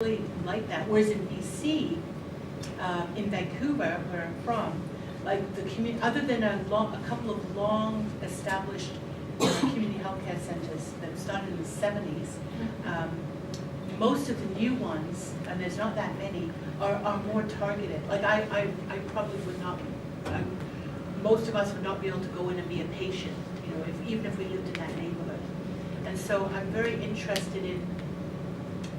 really like that. Whereas in BC, in Vancouver, where I'm from, like the community, other than a couple of long-established community healthcare centers that started in the 70s, most of the new ones, and there's not that many, are more targeted. Like I probably would not, most of us would not be able to go in and be a patient, you know, even if we lived in that neighborhood. And so I'm very interested in,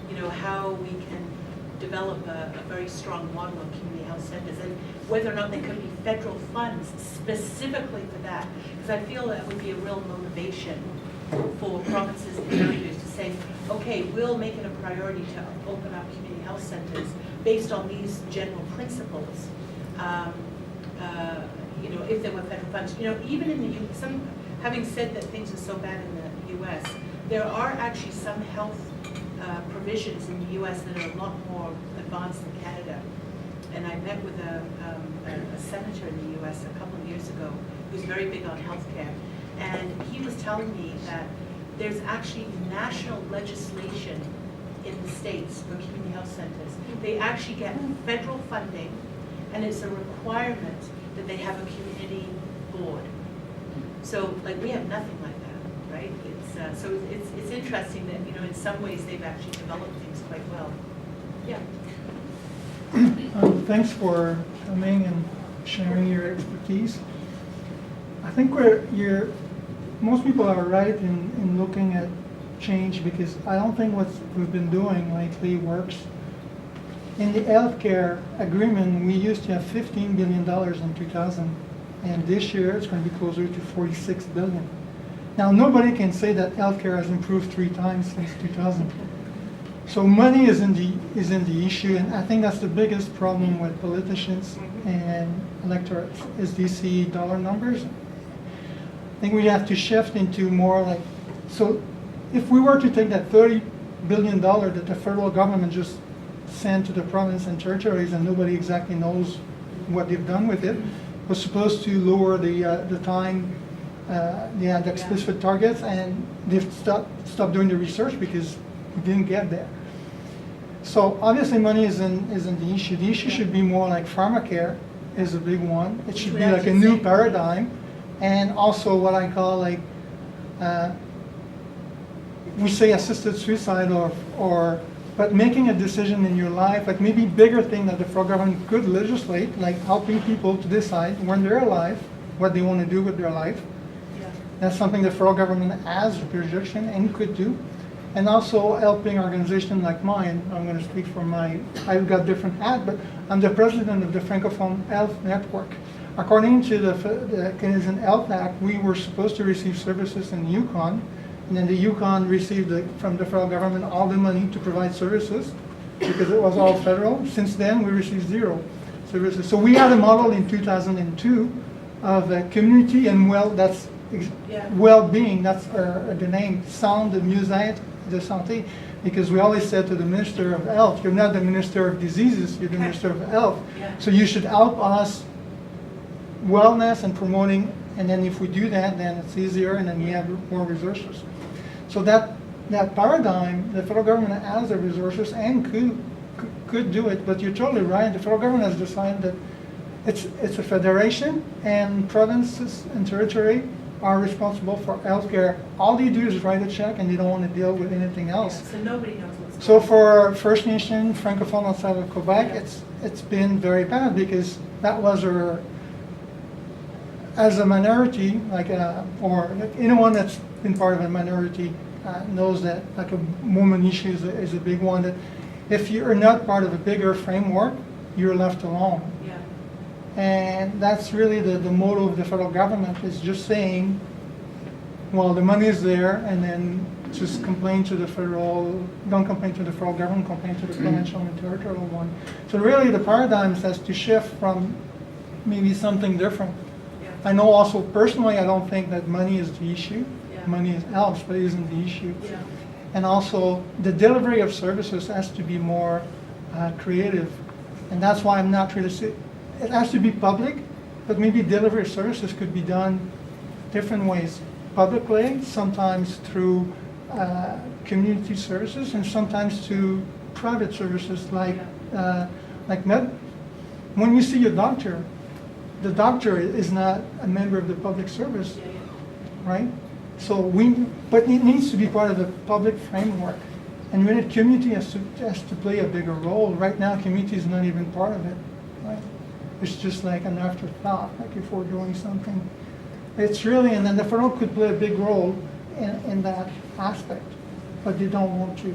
you know, how we can develop a very strong model of community health centers, and whether or not there could be federal funds specifically for that, because I feel that would be a real motivation for provinces and territories to say, okay, we'll make it a priority to open up community health centers based on these general principles. You know, if there were federal funds, you know, even in the having said that things are so bad in the U.S., there are actually some health provisions in the U.S. that are a lot more advanced than Canada. And I met with a senator in the U.S. a couple of years ago who's very big on healthcare, and he was telling me that there's actually national legislation in the states for community health centers. They actually get federal funding, and it's a requirement that they have a community board. So, like, we have nothing like that, right? It's so it's interesting that, you know, in some ways they've actually developed things quite well. Yeah. Thanks for coming and sharing your expertise. I think most people are right in looking at change, because I don't think what we've been doing lately works. In the healthcare agreement, we used to have $15 billion in 2000, and this year it's going to be closer to $46 billion. Now, nobody can say that healthcare has improved 3 times since 2000. So money isn't the issue, and I think that's the biggest problem with politicians and electorates, is these dollar numbers. I think we have to shift into more like, so if we were to take that $30 billion that the federal government just sent to the province and territories, and nobody exactly knows what they've done with it, was supposed to lower the time, they had explicit targets, and they've stopped doing the research because we didn't get there. So obviously money isn't the issue. The issue should be more like pharmacare is a big one. It should be like a new paradigm, and also what I call like, we say assisted suicide but making a decision in your life, like maybe bigger thing that the federal government could legislate, like helping people to decide when they're alive what they want to do with their life. Yeah. That's something the federal government has jurisdiction and could do. And also helping organizations like mine. I'm going to speak for I've got different hat, but I'm the president of the Francophone Health Network. According to the Canadian Health Act, we were supposed to receive services in the Yukon, and then the Yukon received from the federal government all the money to provide services because it was all federal. Since then, we received 0 services. So we had a model in 2002 of community and well-being. That's the name, Sound de Mieux-être de Santé, because we always said to the Minister of Health, you're not the Minister of Diseases, you're the Minister of Health. Yeah. So So you should help us wellness and promoting, and then if we do that, then it's easier, and then we have more resources. So that paradigm, the federal government has the resources and could do it, but you're totally right. The federal government has decided that it's a federation, and provinces and territory are responsible for healthcare. All they do is write a check, and they don't want to deal with anything else. yeah, so nobody knows what's going So on. for First Nation, Francophone outside of Quebec, it's been very bad, because that was as a minority, like or anyone that's been part of a minority knows that like a woman issue is a big one. That if you're not part of a bigger framework, you're left alone. Yeah. And that's really the motto of the federal government, is just saying, well, the money is there, and then just complain to the don't complain to the federal government, complain to the provincial and territorial one. So really the paradigm has to shift from maybe something different. Yeah. I know also personally, I don't think that money is the issue. Yeah. Money helps, but it isn't the issue. Yeah. And also the delivery of services has to be more creative. And that's why I'm not really it has to be public, but maybe delivery of services could be done different ways. Publicly, sometimes through community services, and sometimes to private services like med. When you see your doctor, the doctor is not a member of the public service, right? So but it needs to be part of the public framework. And when the community has to play a bigger role. Right now, community is not even part of it, right? It's just like an afterthought, like if we're doing something. It's really, and then the federal could play a big role in that aspect, but they don't want to.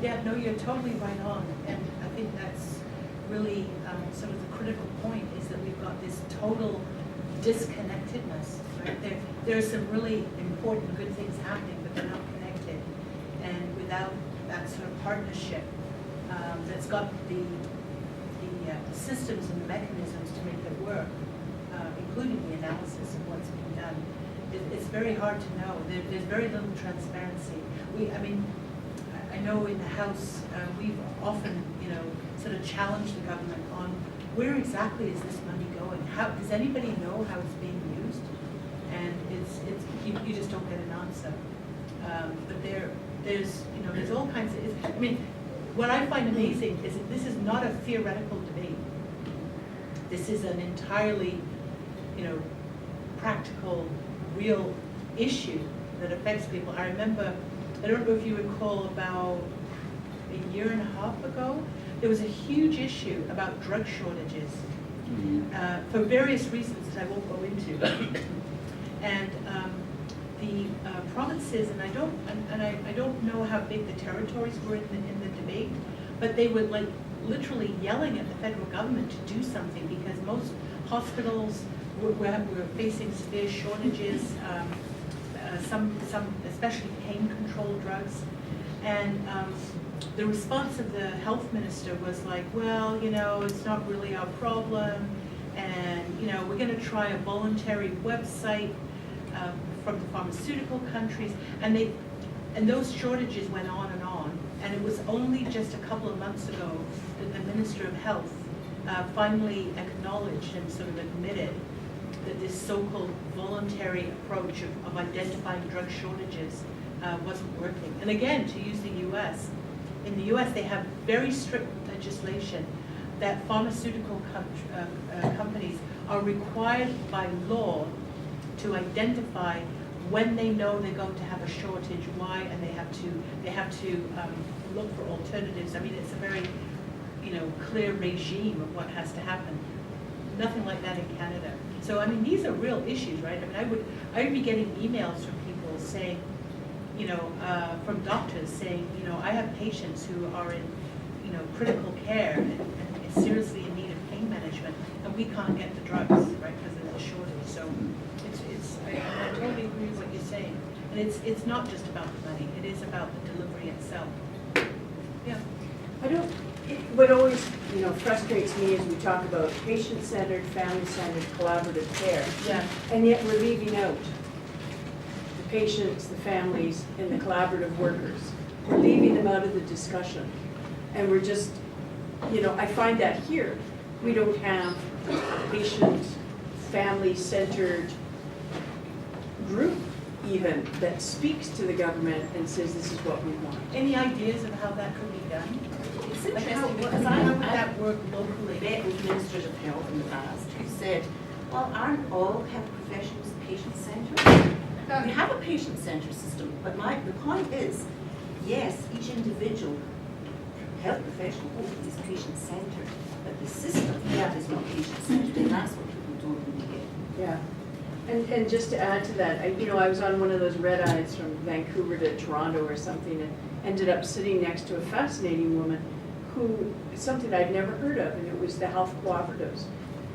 Yeah, no, you're totally right on, and I think that's really sort of the critical point, is that we've got this total disconnectedness, right? There are some really important good things happening, but they're not connected, and without that sort of partnership that's got the systems and the mechanisms to make it work, including the analysis of what's being done, it's very hard to know. There's very little transparency. I know in the House, we've often, sort of challenged the government on where exactly is this money going? How does anybody know how it's being used? And you just don't get an answer. But there's all kinds of. What I find amazing is that this is not a theoretical debate. This is an entirely, practical, real issue that affects people. I remember, I don't know if you recall, about a year and a half ago, there was a huge issue about drug shortages for various reasons that I won't go into. And the provinces, and I don't know how big the territories were in the debate, but they were like literally yelling at the federal government to do something, because most hospitals were facing severe shortages, some especially pain control drugs, and the response of the health minister was like, well, it's not really our problem, and we're going to try a voluntary website from the pharmaceutical countries, and those shortages went on, and it was only just a couple of months ago that the Minister of Health finally acknowledged and sort of admitted that this so-called voluntary approach of identifying drug shortages wasn't working. And again, to use the U.S., in the U.S. they have very strict legislation that pharmaceutical companies are required by law to identify when they know they're going to have a shortage, why, and they have to look for alternatives. It's a very clear regime of what has to happen. Nothing like that in Canada. So these are real issues, right? I would be getting emails from people saying, from doctors saying, I have patients who are in critical care and seriously in need of pain management, and we can't get the drugs, right, because of the shortage. So I totally agree with what you're saying. And it's not just about the money, it is about the delivery itself. Yeah. What always, frustrates me is we talk about patient-centered, family-centered, collaborative care. Yeah. And yet we're leaving out the patients, the families, and the collaborative workers. We're leaving them out of the discussion. And we're just, I find that here. We don't have a patient, family-centered group even that speaks to the government and says this is what we want. Any ideas of how that could be done? It's Like, interesting because how would I've that work locally? met with ministers of health in the past who said, well, aren't all health professions patient-centered? We have a patient-centered system, but the point is, yes, each individual health professional hopefully is patient-centered, but the system is not patient-centered, and that's what people don't really get. Yeah. And just to add to that, I was on one of those red eyes from Vancouver to Toronto or something, and ended up sitting next to a fascinating woman who, something I'd never heard of, and it was the health cooperatives,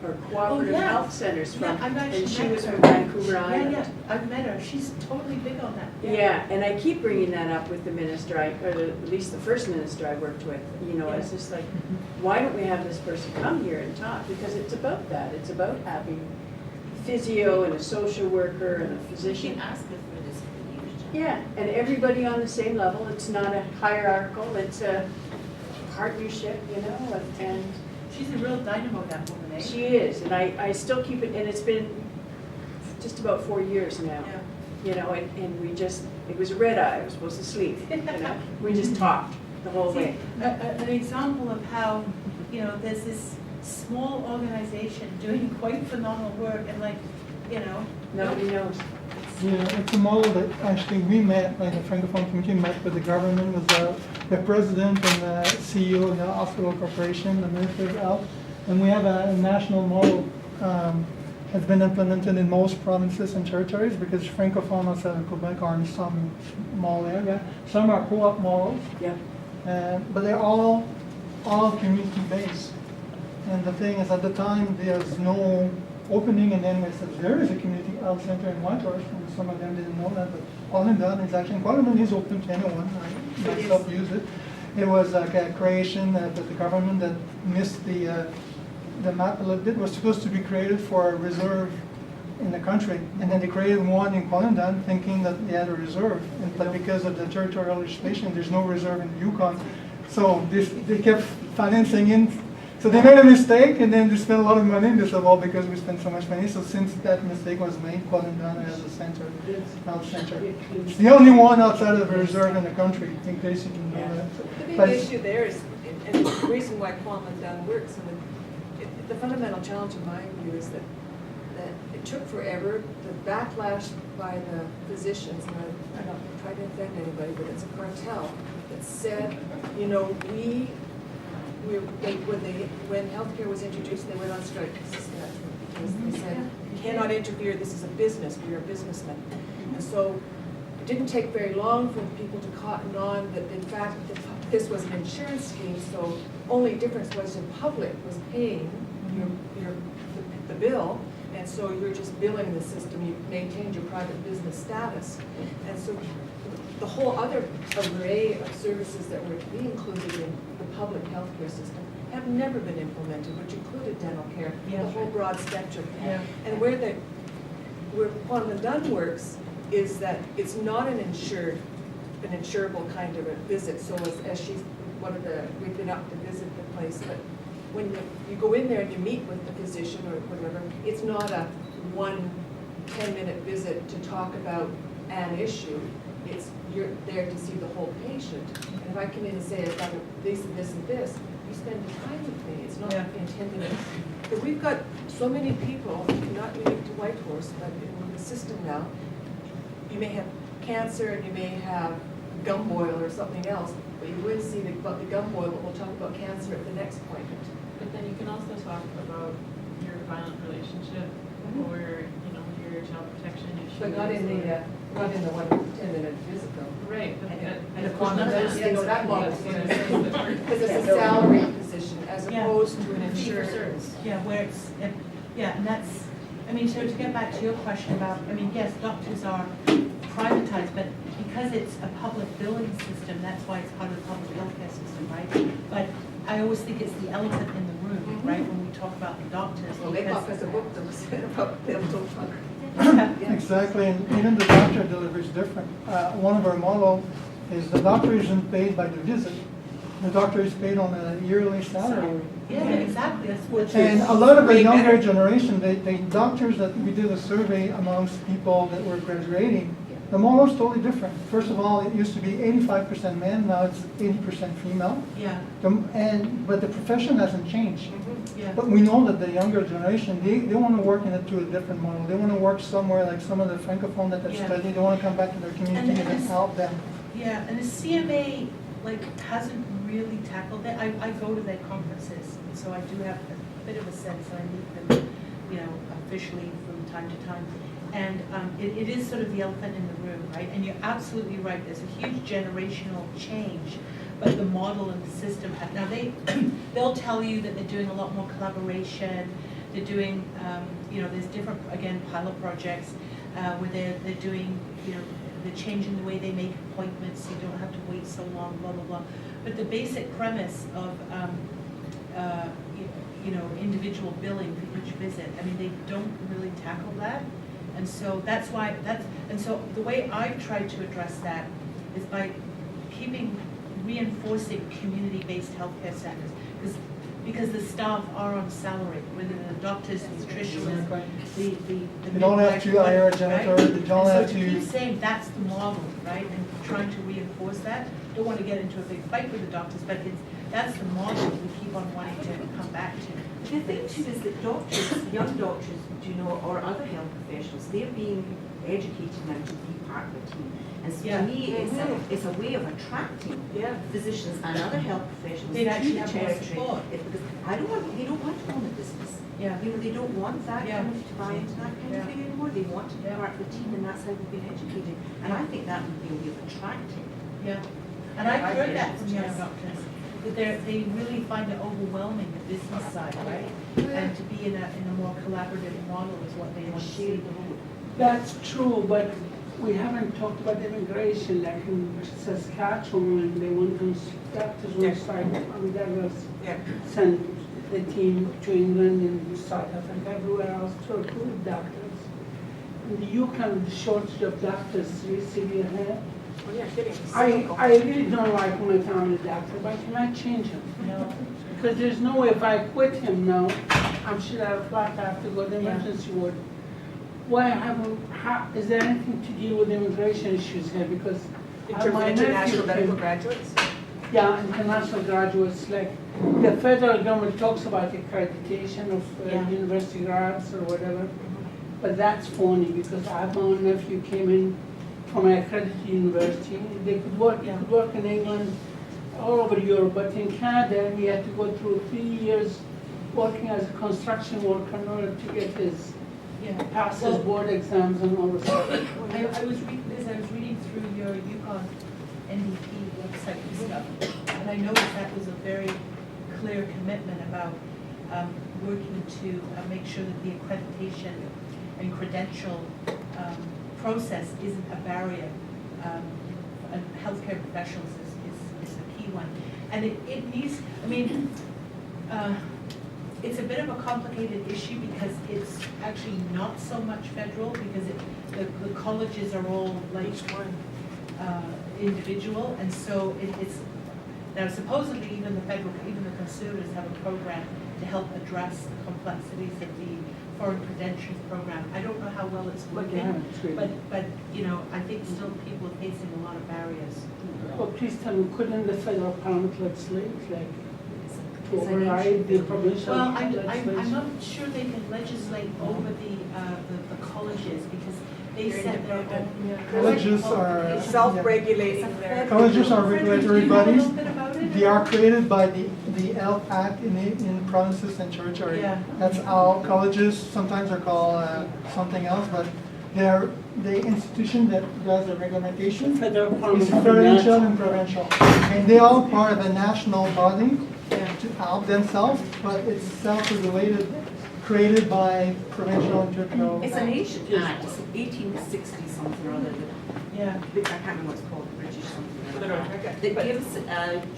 or cooperative health centers and she was from Vancouver Island. Yeah, I've met her. She's totally big on that. Yeah, and I keep bringing that up with the minister, or at least the first minister I worked with. It's just like, why don't we have this person come here and talk? Because it's about that. It's about having physio and a social worker and a physician. You can ask her for this for years. Yeah, and everybody on the same level. It's not a hierarchical, it's a partnership, and She's a real dynamo, that woman, eh? she is, and I still keep it, and it's been just about 4 years now. Yeah. And we just, it was a red eye, I was supposed to sleep, we just talked. the whole way. An example of how, you know, there's this small organization doing quite phenomenal work and like, you know. Nobody knows. Yeah, it's a model that actually we met, like the Francophone community met with the government, with the president and the CEO of the hospital corporation, the Minister of Health. And we have a national model has been implemented in most provinces and territories because Francophone outside of Quebec are in some small area. Some are co-op models, Yeah. but they're all community-based. And the thing is, at the time, there's no opening, and then we said there is a community health center in Whitehorse, and some of them didn't know that, but Kwalendon is actually, Kwalendon is open to anyone, I myself use it. It was like a creation that the government that missed the map a little bit, was supposed to be created for a reserve in the country, and then they created one in Kwalendon thinking that they had a reserve, but because of the territorial legislation, there's no reserve in the Yukon. So they kept financing in. So they made a mistake, and then they spent a lot of money, and they said, well, because we spent so much money. So since that mistake was made, Kwalendon has a center, health center. It's the only one outside of the reserve in the country, in case you can know that. The big But issue there is, and the reason why Kwalendon works, and the fundamental challenge in my view is that it took forever. The backlash by the physicians, and I'm not trying to offend anybody, but it's a cartel that said, you know, when healthcare was introduced, they went on strike in Saskatchewan because they said, you cannot interfere, this is a business, we are businessmen. And so it didn't take very long for people to cotton on that in fact this was an insurance scheme, so only difference was the public was paying the bill, and so you're just billing the system, you maintained your private business status. And so the whole other array of services that were to be included in the public healthcare system have never been implemented, which included dental care, Yeah. the whole broad spectrum. Yeah. And where Kwalendon works is that it's not an insurable kind of a visit. So as she's we've been up to visit the place, but when you go in there and you meet with the physician or whatever, it's not a 10-minute visit to talk about an issue. You're there to see the whole patient. And if I come in and say, I've got this and this and this, you spend time with me. It's not in 10 minutes. But we've got so many people, not unique to Whitehorse, but in the system now. You may have cancer and you may have gum boil or something else, but you wouldn't see about the gum boil, but we'll talk about cancer at the next appointment. But then you can also talk about your violent relationship or, you know, your child protection issues. But not in the 10-minute visit though. Right. And of course, that bothers me. Because Because it's a salary position as Yeah. opposed to an Fee for insured. service. Yeah, where it's, and that's, I mean, so to get back to your question about, I mean, yes, doctors are privatized, but because it's a public billing system, that's why it's part of the public healthcare system, right? But I always think it's the elephant in the room, right, when we talk about the doctors. Well, they because- thought because the book that was about dental fund. Yeah. exactly, and even the doctor delivery is different. One of our models is the doctor isn't paid by the visit. The doctor is paid on a yearly salary. Yeah, exactly, that's what. And a lot of the younger generation, the doctors that we did a survey amongst people that were graduating, the model is totally different. First of all, it used to be 85% men, now it's 80% female. Yeah, But the profession hasn't changed. yeah. But we know that the younger generation, they want to work to a different model. They want to work somewhere like some of the Francophone that have Yeah. studied, they want to come back to their community and help them. Yeah, and the CMA, like, hasn't really tackled that. I go to their conferences, and so I do have a bit of a sense, and I meet them, you know, officially from time to time. And it is sort of the elephant in the room, right? And you're absolutely right, there's a huge generational change, but the model and the system, now they'll tell you that they're doing a lot more collaboration, they're doing, you know, there's different, again, pilot projects, where they're doing, you know, they're changing the way they make appointments, so you don't have to wait so long, blah, blah, blah. But the basic premise of, you know, individual billing for each visit, I mean, they don't really tackle that. And so that's why, and so the way I've tried to address that is by reinforcing community-based healthcare centers. Because the staff are on salary, whether the doctors, the nutritionists, the They don't have to hire a janitor, right? they don't And have so to keep to. saying that's the model, right, and trying to reinforce that, don't want to get into a big fight with the doctors, but that's the model we keep on wanting to come back to. The thing too is that doctors, young doctors, you know, or other health professionals, they're being educated now to be part of the team. And so Yeah. to me, it's a way of attracting Yeah. physicians and other health professionals They'd to actually the have more territory. support. Because they don't want to own a business. Yeah. You know, they don't want that Yeah. kind of, to buy into that kind Yeah. of thing anymore. They want to be Yeah. part of the team, and that's how they've been educated. And I think that would be a way of attracting. Yeah, and I've I heard think that it's from young just- doctors, that they really find it overwhelming, the business side, right? And to be in a more collaborative model is what they want to Share see. the load. That's true, but we haven't talked about immigration, like in Saskatchewan, they want to, doctors will start, Douglas Yeah. sent the team to England and South Africa, everywhere else to recruit doctors. In the Yukon, the shortage of doctors is really severe here. Oh, yeah, kidding. I really don't like my family doctor, but I cannot change him. No, Because there's no way if I quit him now, I'm sure out of flat, I have to go to the emergency ward. Is there anything to deal with immigration issues here? Because In terms of my international nephew medical came- graduates? Yeah, international graduates, like, the federal government talks about accreditation of Yeah. university grads or whatever, but that's phony, because I have my own nephew came in from an accredited university, they could work, he could work in England, all over Europe, but in Canada, he had to go through 3 years working as a construction worker in order to get his, yeah. pass his Well, board exams and all this stuff. I was reading through your Yukon NDP website and stuff, and I noticed that was a very clear commitment about working to make sure that the accreditation and credential process isn't a barrier. And healthcare professionals is the key one. And it needs, I mean, it's a bit of a complicated issue because it's actually not so much federal because the colleges are all like individual, and so it's, now supposedly even the Conservatives have a program to help address the complexities of the foreign credentials program. I don't know how well it's Yeah, working, it's really- but, you know, I think still people are facing a lot of barriers. Well, please tell me, couldn't the federal parliament legislate, like, to It's an override the issue. provincial Well, I'm legislation? not sure they can legislate over the colleges because they set their own. Colleges are- Self-regulating their. Colleges are regulatory Do you know a bodies. little bit about it? They are created by the ELF Act in provinces and territory. Yeah. That's how colleges sometimes are called something else, but they're the institution that does the regulation Federal is parliament. provincial and provincial. And they are part of a national body Yeah. to help themselves, but it's self-regulated, created by provincial and territorial. It's an ancient act, it's 1860 something or other, Yeah. I can't remember what it's called, British something or No, other. okay. That But- gives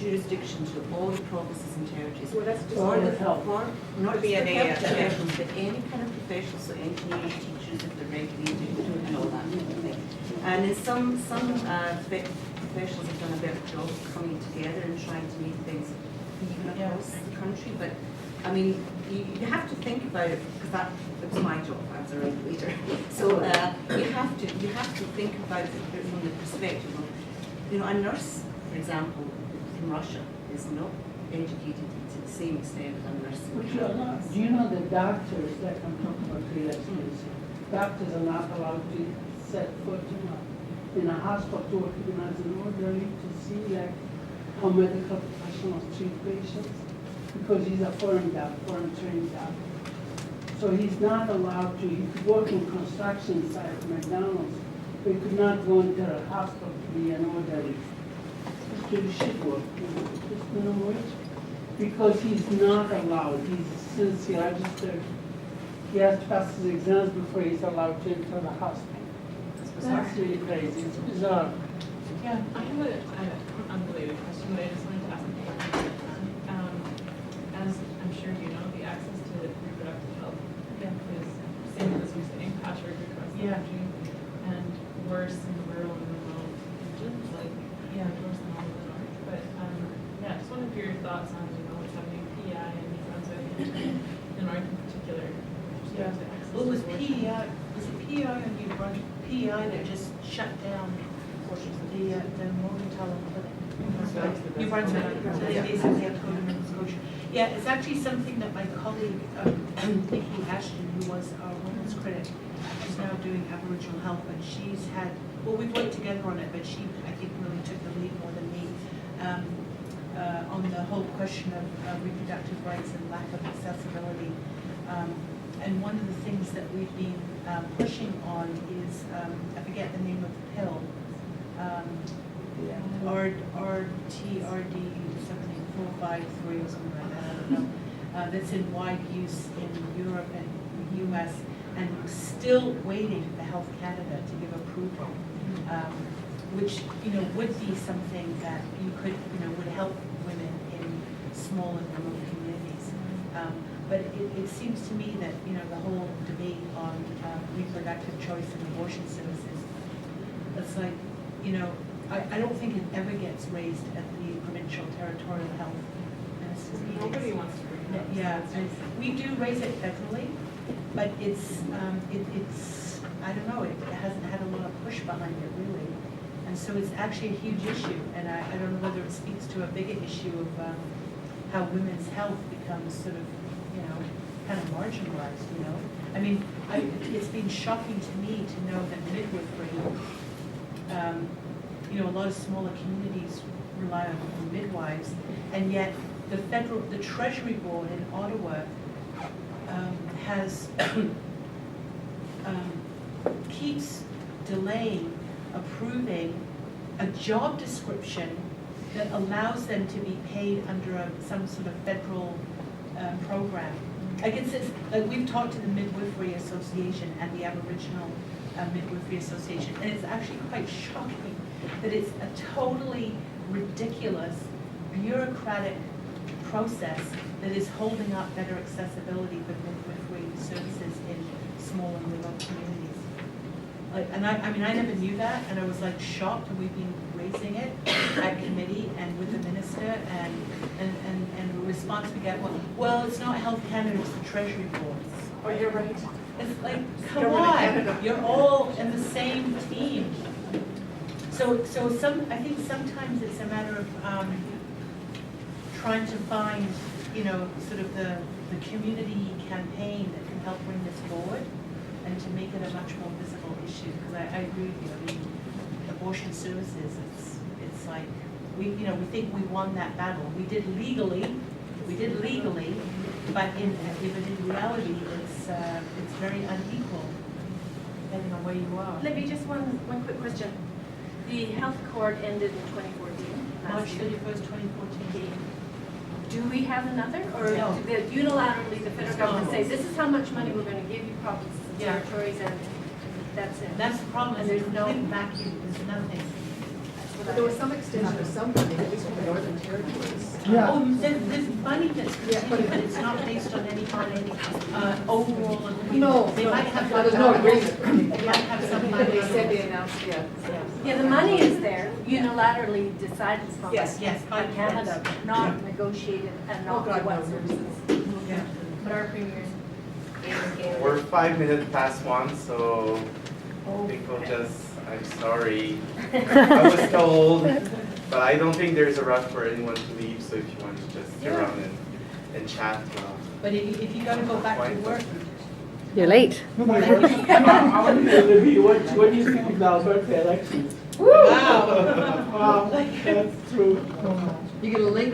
jurisdiction to all the provinces and territories. Well, that's just For all the, the health. for, not The just the BNA, health yeah. professionals, but any kind of professionals, so engineers, teachers, if they're regulated, and all that kind of thing. And in some professionals have done a better job of coming together and trying to make things even across the country, but, I mean, you have to think about it, because that was my job as a regulator. So, you have to think about it from the perspective of, you know, a nurse, for example, from Russia is not educated to the same extent as a nurse in But Canada. do you know that doctors, like I'm talking about real experience, doctors are not allowed to set foot in a hospital to work even as an orderly to see like how medical professionals treat patients because he's a foreign trained doctor. So he's not allowed to, he could work in construction site at McDonald's, but he could not go into a hospital to be an orderly. Just do shit work, just minimum wage. Because he's not allowed, since he registered, he has to pass his exams before he's allowed to enter the hospital. That's really crazy, it's bizarre. Yeah. I have an unrelated question, but I just wanted to ask a question. As I'm sure you know, the access to reproductive health is, same as you're saying, patchwork across the Yeah. country, and worse in the rural and remote regions, like, worse than all of the north. But, yeah, just wanted to hear your thoughts on, you know, what's happening in PEI and New Brunswick, and the north in particular, with Yeah. respect to access Well, to was abortion. PEI or New Brunswick, PEI that just shut down the Morgenthaler Clinic? New Brunswick, so they basically have to go to Nova Scotia. Yeah, it's actually something that my colleague, Nikki Ashton, who was our women's critic, she's now doing Aboriginal health, but she's had, well, we've worked together on it, but she, I think, really took the lead more than me, on the whole question of reproductive rights and lack of accessibility. And one of the things that we've been pushing on is, I forget the name of the pill, RTRD something 453 or something like that, I don't know. That's in wide use in Europe and the US, and still waiting for Health Canada to give approval, which would be something that you could would help women in small and remote communities. But it seems to me that the whole debate on reproductive choice and abortion services, it's like I don't think it ever gets raised at the provincial territorial health ministers' meetings. Nobody wants to bring it up. Yeah, and we do raise it federally, but it's I don't know, it hasn't had a lot of push behind it really. And so it's actually a huge issue, and I don't know whether it speaks to a bigger issue of how women's health becomes sort of, kind of marginalized, I mean, it's been shocking to me to know that midwifery, a lot of smaller communities rely on midwives, and yet the Treasury Board in Ottawa has keeps delaying approving a job description that allows them to be paid under some sort of federal program. I guess it's, we've talked to the Midwifery Association and the Aboriginal Midwifery Association, and it's actually quite shocking that it's a totally ridiculous, bureaucratic process that is holding up better accessibility for midwifery services in small and remote communities. And I mean, I never knew that, and I was shocked, and we've been raising it at committee and with the minister, and the response we get, well, it's not Health Canada, it's the Treasury Board. Oh, you're right. It's like, come Government on, Canada. you're all in the same team. So I think sometimes it's a matter of trying to find, sort of the community campaign that can help bring this forward and to make it a much more visible issue. Because I agree with you. I mean, abortion services, it's like we think we won that battle. We did legally, but in reality, it's very unequal depending on where you are. Libby, just one quick question. The health court ended in 2014. March 31st, 2014. Do we have another, or No. did unilaterally the federal government say, this is how much money we're going to give you, provinces and Yeah. territories, and that's it? That's the problem. And there's no vacuum. There's nothing. But there was some extension of some funding, at least from the Northern Territories. Yeah. Oh, there's money that's continued, but it's not based on any overall agreement. No, They might have. there's no agreement. They might have some money. They said they announced, yeah. Yeah, the money is there, unilaterally decided from Yes. by Canada, but not negotiated and Oh, not God, what no. services. Yeah. But our premiers. We're 5 minutes past 1, so people I'm sorry. I was told, but I don't think there's a rush for anyone to leave, so if you want to just sit around and chat. But if you gotta go back to work. You're late. I want to know, Libby, what do you think of the Alberta elections? Wow. Wow, that's true. You get a linger.